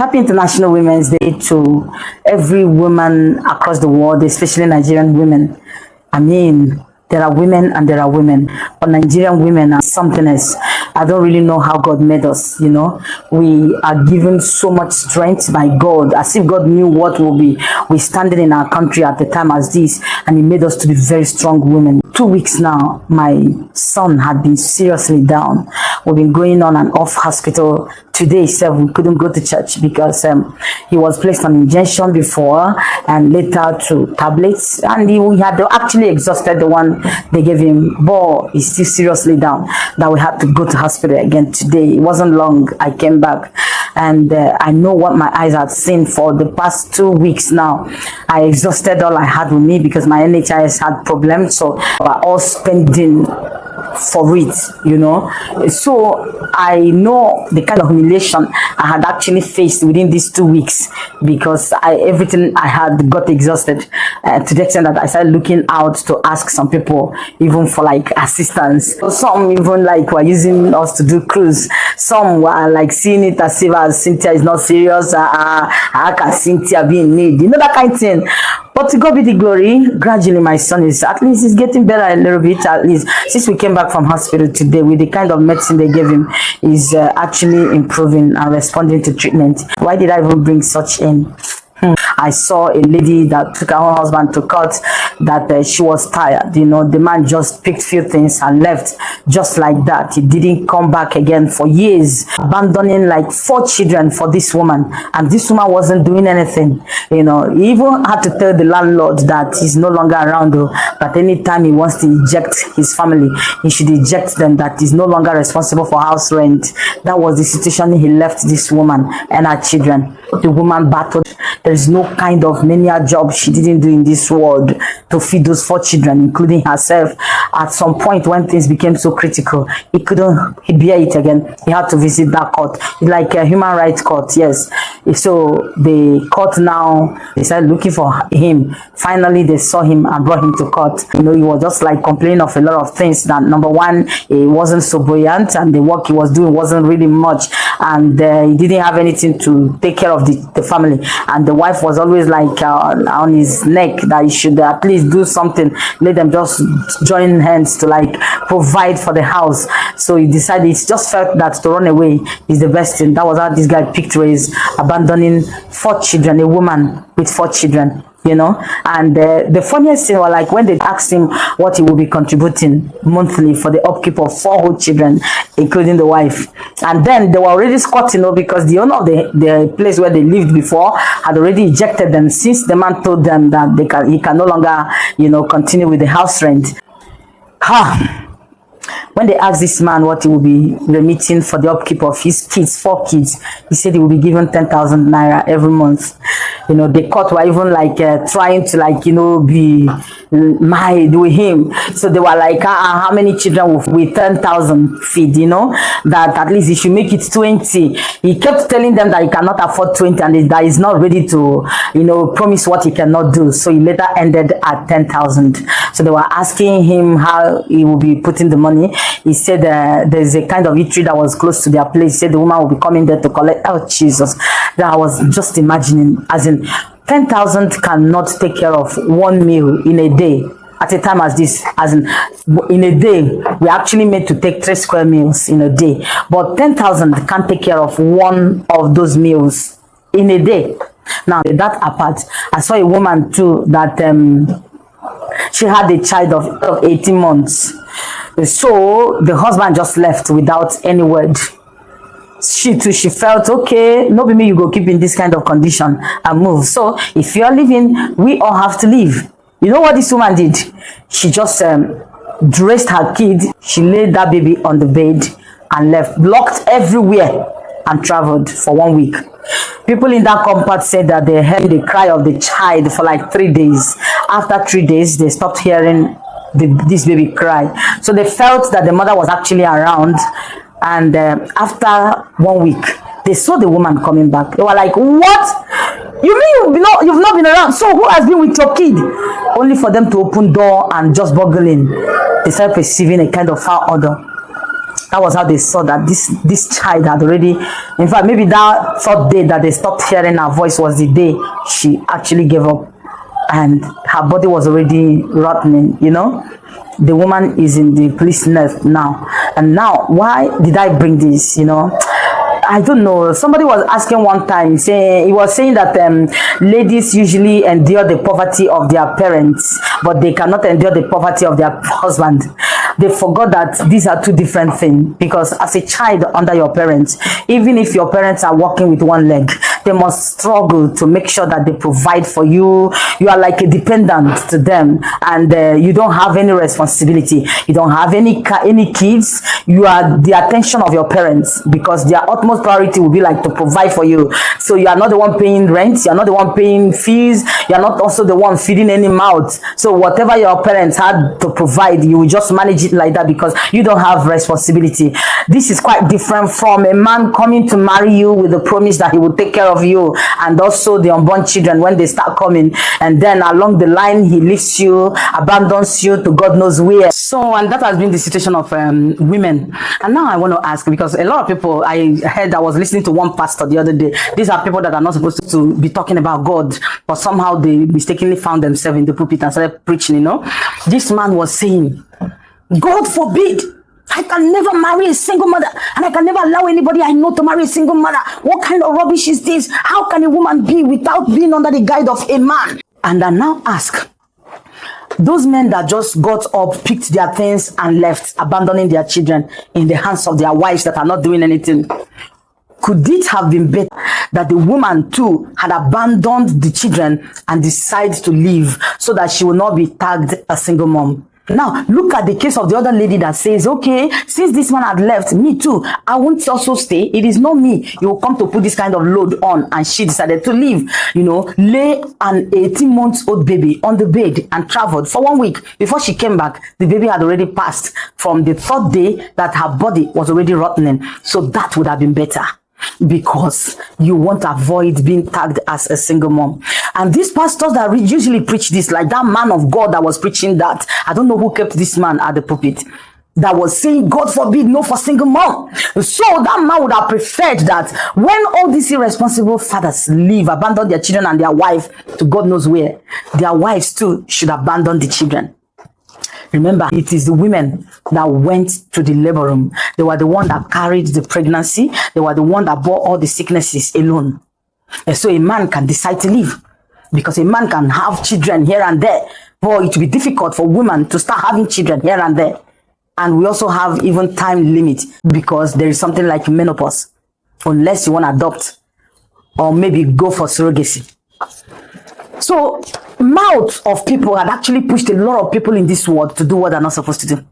Happy International Women's Day to every woman across the world, especially Nigerian women. I mean, there are women and there are women, but Nigerian women are something else. I don't really know how God made us, you know. We are given so much strength by God, as if God knew what will be we standing in our country at the time as this, and He made us to be very strong women. 2 weeks now, my son had been seriously down. We've been going on and off hospital. Today, we couldn't go to church because he was placed on injection before and later to tablets, and he had actually exhausted the one they gave him, but he's still seriously down that we had to go to hospital again today. It wasn't long I came back, and I know what my eyes had seen for the past 2 weeks now. I exhausted all I had with me because my NHIS had problems, so we're all spending for it, you know. So I know the kind of humiliation I had actually faced within these 2 weeks because everything I had got exhausted to the extent that I started looking out to ask some people even for like assistance. So some even like were using us to do cruise. Some were like seeing it as if Cynthia is not serious. How can Cynthia be in need? You know, that kind of thing. But to God be the glory, gradually my son is, at least he's getting better a little bit, at least. Since we came back from hospital today with the kind of medicine they gave him, he's actually improving and responding to treatment. Why did I even bring such in? I saw a lady that took her own husband to court that she was tired. You know, the man just picked few things and left just like that. He didn't come back again for years, abandoning like 4 children for this woman. And this woman wasn't doing anything. You know, he even had to tell the landlord that he's no longer around, though, but anytime he wants to eject his family, he should eject them, that he's no longer responsible for house rent. That was the situation he left this woman and her children. The woman battled. There is no kind of menial job she didn't do in this world to feed those 4 children, including herself. At some point when things became so critical, he couldn't bear it again. He had to visit that court. It's like a human rights court, yes. So the court now, they started looking for him. Finally, they saw him and brought him to court. You know, he was just like complaining of a lot of things. That number one, he wasn't so buoyant and the work he was doing wasn't really much. And he didn't have anything to take care of the family. And the wife was always like on his neck that he should at least do something. Let them just join hands to like provide for the house. So he decided, he just felt that to run away is the best thing. That was how this guy picked ways, abandoning 4 children, a woman with 4 children. You know, and the funniest thing was like when they asked him what he would be contributing monthly for the upkeep of 4 whole children, including the wife. And then they were already squatting, you know, because the owner of the place where they lived before had already ejected them, since the man told them that he can no longer, you know, continue with the house rent. When they asked this man what he would be remitting for the upkeep of his kids, 4 kids, he said he would be given 10,000 naira every month. You know, the court were even like trying to like, you know, be mad with him. So they were like, how many children with 10,000 feed, you know, that at least he should make it 20. He kept telling them that he cannot afford 20 and that he's not ready to, you know, promise what he cannot do. So he later ended at 10,000. So they were asking him how he will be putting the money. He said there's a kind of eatery that was close to their place. He said the woman will be coming there to collect. Oh, Jesus. That I was just imagining, as in 10,000 cannot take care of 1 meal in a day. At a time as this, as in a day, we actually made to take 3 square meals in a day. But 10,000 can't take care of 1 of those meals in a day. Now, that apart, I saw a woman too that she had a child of 18 months. So the husband just left without any word. She too, she felt, okay, no be me, you go keep in this kind of condition and move. So if you are leaving, we all have to leave. You know what this woman did? She just dressed her kid, she laid that baby on the bed and left, blocked everywhere, and traveled for 1 week. People in that compound said that they heard the cry of the child for like 3 days. After 3 days, they stopped hearing this baby cry. So they felt that the mother was actually around. And after 1 week, they saw the woman coming back. They were like, what? You mean you've not been around? So who has been with your kid? Only for them to open door and just burgle in. They started perceiving a kind of foul odor. That was how they saw that this child had already, in fact, maybe that third day that they stopped hearing her voice was the day she actually gave up, and her body was already rotting, you know. The woman is in the police net now. And now, why did I bring this, you know? I don't know. Somebody was asking one time, he was saying that ladies usually endure the poverty of their parents, but they cannot endure the poverty of their husband. They forgot that these are two different things, because as a child under your parents, even if your parents are walking with one leg, they must struggle to make sure that they provide for you. You are like a dependent to them, and you don't have any responsibility. You don't have any kids. You are the attention of your parents, because their utmost priority will be like to provide for you. So you are not the one paying rent. You are not the one paying fees. You are not also the one feeding any mouth. So whatever your parents had to provide, you will just manage it like that, because you don't have responsibility. This is quite different from a man coming to marry you with the promise that he will take care of you and also the unborn children when they start coming, and then along the line he leaves you, abandons you to God knows where. So, and that has been the situation of women. And now I want to ask, because a lot of people, I heard, I was listening to one pastor the other day, these are people that are not supposed to be talking about God, but somehow they mistakenly found themselves in the pulpit and started preaching, you know. This man was saying, God forbid, I can never marry a single mother, and I can never allow anybody I know to marry a single mother. What kind of rubbish is this? How can a woman be without being under the guide of a man? And I now ask, those men that just got up, picked their things and left, abandoning their children in the hands of their wives that are not doing anything, could it have been better that the woman too had abandoned the children and decided to leave so that she will not be tagged a single mom? Now, look at the case of the other lady that says, okay, since this man had left, me too, I won't also stay. It is not me you will come to put this kind of load on. And she decided to leave, you know, lay an 18-month-old baby on the bed and traveled for 1 week. Before she came back, the baby had already passed from the third day that her body was already rotting. So that would have been better, because you won't avoid being tagged as a single mom. And these pastors that usually preach this, like that man of God that was preaching that, I don't know who kept this man at the pulpit, that was saying, God forbid, no for single mom. So that man would have preferred that when all these irresponsible fathers leave, abandon their children and their wife to God knows where, their wives too should abandon the children. Remember, it is the women that went to the labor room. They were the one that carried the pregnancy. They were the one that bore all the sicknesses alone. And so a man can decide to leave, because a man can have children here and there. But it will be difficult for women to start having children here and there. And we also have even time limit, because there is something like menopause, unless you want to adopt or maybe go for surrogacy. So mouths of people had actually pushed a lot of people in this world to do what they're not supposed to do.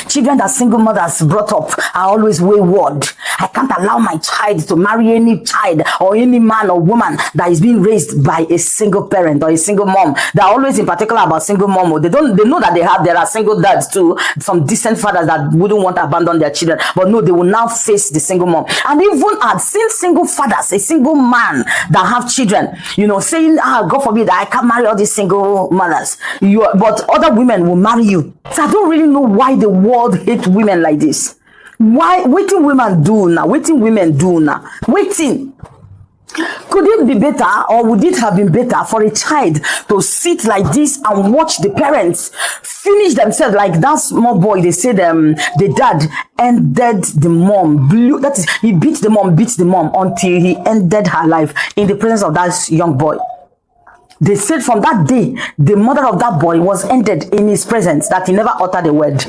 Children that single mothers brought up are always wayward. I can't allow my child to marry any child or any man or woman that is being raised by a single parent or a single mom. They're always in particular about single mom. They know that there are single dads too, some decent fathers that wouldn't want to abandon their children, but no, they will now face the single mom. And even I've seen single fathers, a single man that have children, you know, saying, God forbid, I can't marry all these single mothers. But other women will marry you. So I don't really know why the world hates women like this. Why? Waiting women do now. Waiting women do now. Waiting. Could it be better, or would it have been better for a child to sit like this and watch the parents finish themselves? Like that small boy, they said the dad ended the mom. That is, he beat the mom until he ended her life in the presence of that young boy. They said from that day, the mother of that boy was ended in his presence, that he never uttered a word.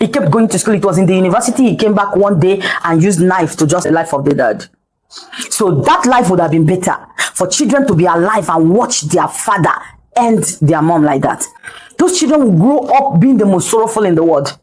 He kept going to school. It was in the university. He came back one day and used knife to just the life of the dad. So that life would have been better for children to be alive and watch their father end their mom like that. Those children will grow up being the most sorrowful in the world.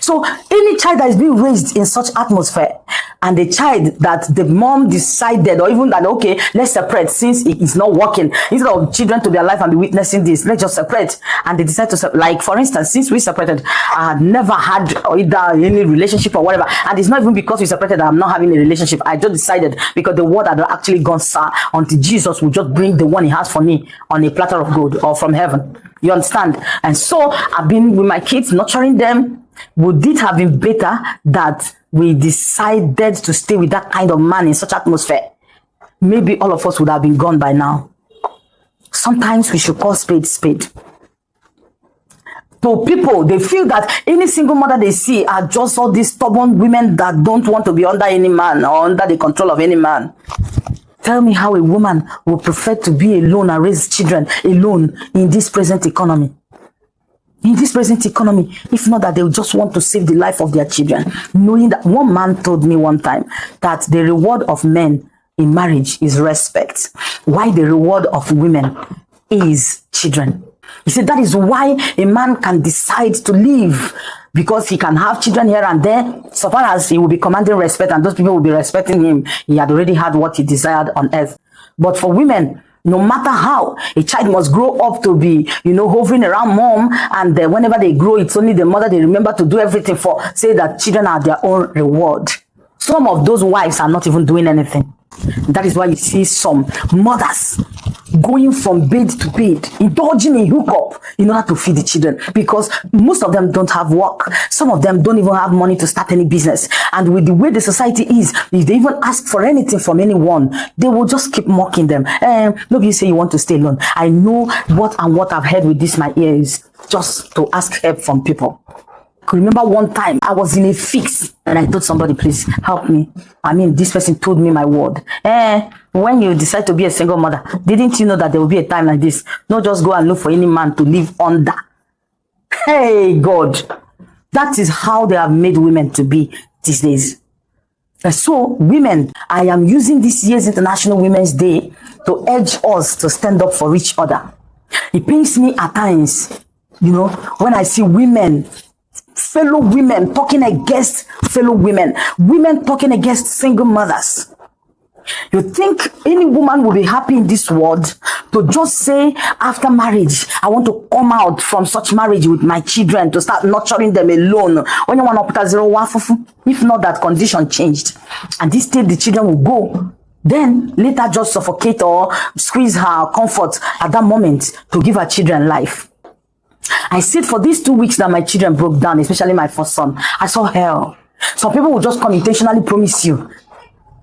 So any child that is being raised in such atmosphere, and the child that the mom decided, or even that, okay, let's separate since it is not working, instead of children to be alive and be witnessing this, let's just separate, and they decide to separate. Like for instance, since we separated, I had never had either any relationship or whatever, and it's not even because we separated that I'm not having a relationship. I just decided, because the word had actually gone sour, until Jesus will just bring the one he has for me on a platter of gold or from heaven. You understand? And so I've been with my kids, nurturing them, Would it have been better that we decided to stay with that kind of man in such atmosphere? Maybe all of us would have been gone by now. Sometimes we should call spade spade. So people, they feel that any single mother they see are just all these stubborn women that don't want to be under any man or under the control of any man. Tell me how a woman would prefer to be alone and raise children alone in this present economy. In this present economy, if not that they just want to save the life of their children. Knowing that one man told me one time that the reward of men in marriage is respect, while the reward of women is children. He said that is why a man can decide to leave, because he can have children here and there, so far as he will be commanding respect and those people will be respecting him. He had already had what he desired on earth. But for women, no matter how, a child must grow up to be, hovering around mom, and whenever they grow, it's only the mother they remember to do everything for. Say that children are their own reward. Some of those wives are not even doing anything. That is why you see some mothers going from bed to bed, indulging in hookup in order to feed the children, because most of them don't have work. Some of them don't even have money to start any business. And with the way the society is, if they even ask for anything from anyone, they will just keep mocking them. Nobody say you want to stay alone. I know what I've heard with this my ears, just to ask help from people. I could remember one time I was in a fix and I told somebody, please help me. This person told me my word. When you decide to be a single mother, didn't you know that there will be a time like this? Not just go and look for any man to live under. Hey, God. That is how they have made women to be these days. And so, women, I am using this year's International Women's Day to urge us to stand up for each other. It pains me at times, when I see women, fellow women talking against fellow women talking against single mothers. You think any woman will be happy in this world to just say after marriage, I want to come out from such marriage with my children to start nurturing them alone? When you want to put a 0-1, if not that condition changed, and this day the children will go, then later just suffocate or squeeze her comfort at that moment to give her children life. I said for these 2 weeks that my children broke down, especially my first son, I saw hell. Some people will just come intentionally promise you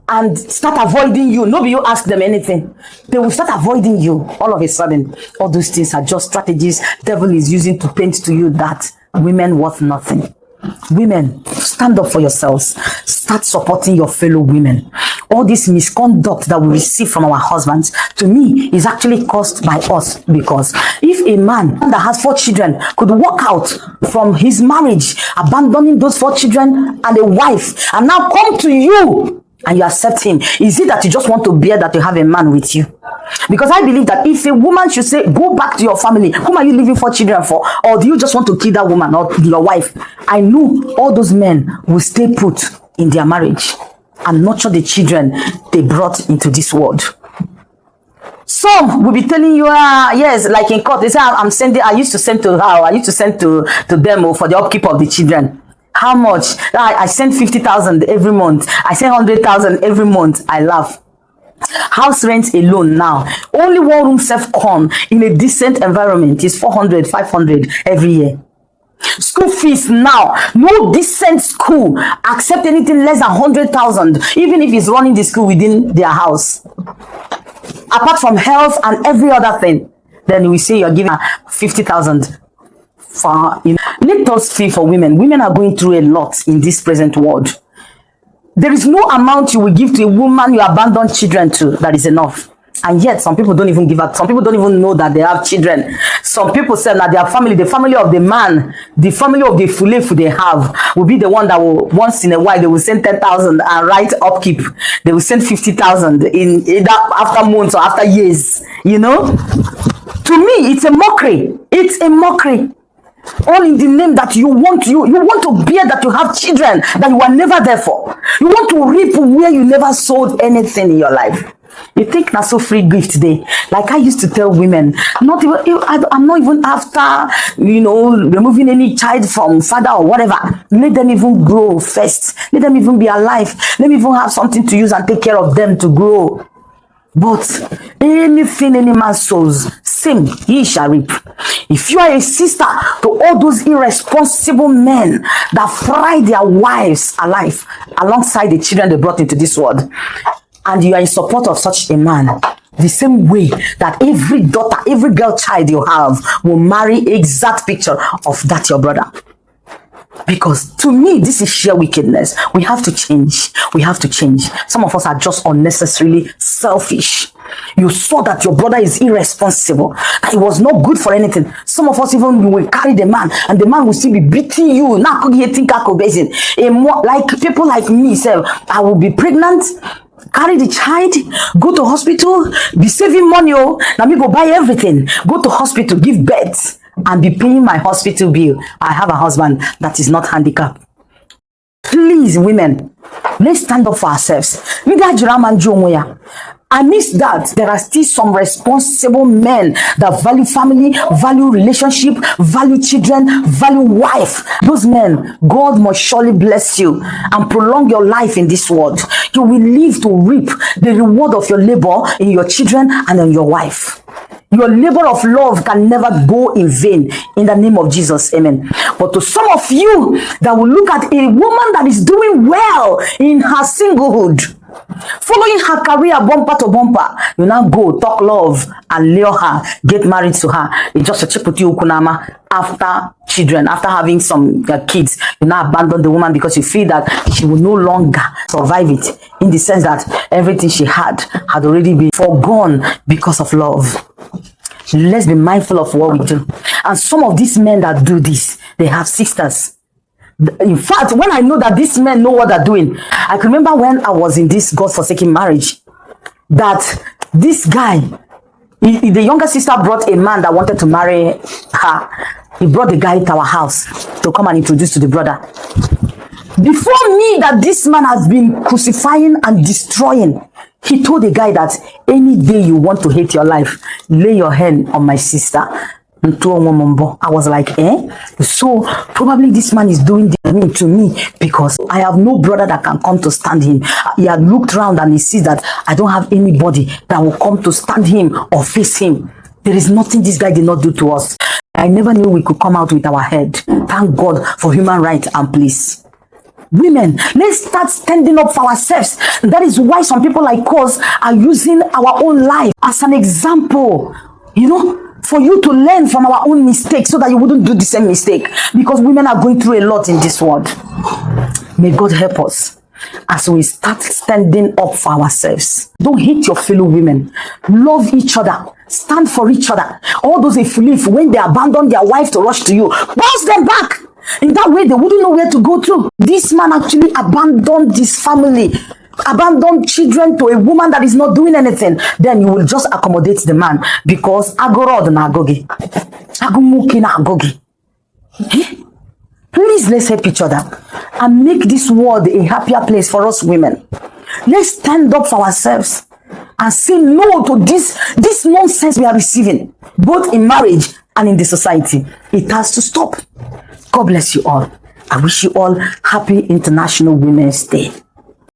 and start avoiding you. Nobody you ask them anything. They will start avoiding you. All of a sudden, all those things are just strategies devil is using to paint to you that women worth nothing. Women, stand up for yourselves. Start supporting your fellow women. All this misconduct that we receive from our husbands, to me, is actually caused by us. Because if a man that has 4 children could walk out from his marriage, abandoning those 4 children and a wife, and now come to you and you accept him, is it that you just want to bear that you have a man with you? Because I believe that if a woman should say, go back to your family, whom are you leaving 4 children for? Or do you just want to kill that woman or your wife? I know all those men will stay put in their marriage and nurture the children they brought into this world. Some will be telling you, yes, like in court, they say, I used to send to them for the upkeep of the children. How much? I send 50,000 every month. I send 100,000 every month. I laugh. House rent alone now, only 1 room self-con in a decent environment is 400, 500 every year. School fees now, no decent school accept anything less than 100,000, even if it's running the school within their house. Apart from health and every other thing, then we say you're giving 50,000. Let us feel for women. Women are going through a lot in this present world. There is no amount you will give to a woman you abandon children to that is enough. And yet, some people don't even give up. Some people don't even know that they have children. Some people say that their family, the family of the man, the family of the fulefu they have, will be the one that will, once in a while, they will send 10,000 and write upkeep. They will send 50,000 in either after months or after years. To me, it's a mockery. It's a mockery. All in the name that you want to bear that you have children that you are never there for. You want to reap where you never sowed anything in your life. You think that's so free gift today. Like I used to tell women, I'm not even after, removing any child from father or whatever. Let them even grow first. Let them even be alive. Let me even have something to use and take care of them to grow. But anything any man sows, same ye shall reap. If you are a sister to all those irresponsible men that fry their wives alive alongside the children they brought into this world, and you are in support of such a man, the same way that every daughter, every girl child you have will marry exact picture of that your brother. Because to me, this is sheer wickedness. We have to change. We have to change. Some of us are just unnecessarily selfish. You saw that your brother is irresponsible, that he was not good for anything. Some of us even will carry the man, and the man will still be beating you. Now, like people like me, say, I will be pregnant, carry the child, go to hospital, be saving money. Now me go buy everything, go to hospital, give birth, and be paying my hospital bill. I have a husband that is not handicapped. Please, women, let's stand up for ourselves. Amidst that, there are still some responsible men that value family, value relationship, value children, value wife. Those men, God must surely bless you and prolong your life in this world. You will live to reap the reward of your labor in your children and in your wife. Your labor of love can never go in vain in the name of Jesus. Amen. But to some of you that will look at a woman that is doing well in her singlehood, following her career bumper to bumper, you now go talk love and lure her, get married to her. It's just a chiputi ukunama. After children, after having some kids, you now abandon the woman because you feel that she will no longer survive it, in the sense that everything she had already been foregone because of love. Let's be mindful of what we do. And some of these men that do this, they have sisters. In fact, when I know that these men know what they're doing, I can remember when I was in this God-forsaken marriage, that this guy, the younger sister brought a man that wanted to marry her. He brought the guy to our house to come and introduce to the brother. Before me, that this man has been crucifying and destroying, he told the guy that any day you want to hate your life, lay your hand on my sister. I was like, so probably this man is doing this to me because I have no brother that can come to stand him. He had looked around and he sees that I don't have anybody that will come to stand him or face him. There is nothing this guy did not do to us. I never knew we could come out with our head. Thank God for human rights and peace. Women, let's start standing up for ourselves. That is why some people like us are using our own life as an example, for you to learn from our own mistakes so that you wouldn't do the same mistake. Because women are going through a lot in this world. May God help us as we start standing up for ourselves. Don't hate your fellow women. Love each other. Stand for each other. All those if when they abandon their wife to rush to you, bounce them back. In that way, they wouldn't know where to go to. This man actually abandoned his family, abandoned children to a woman that is not doing anything. Then you will just accommodate the man because agorod na agogi, agumuki na agogi. Please, let's help each other and make this world a happier place for us women. Let's stand up for ourselves and say no to this nonsense we are receiving, both in marriage and in the society. It has to stop. God bless you all. I wish you all happy International Women's Day.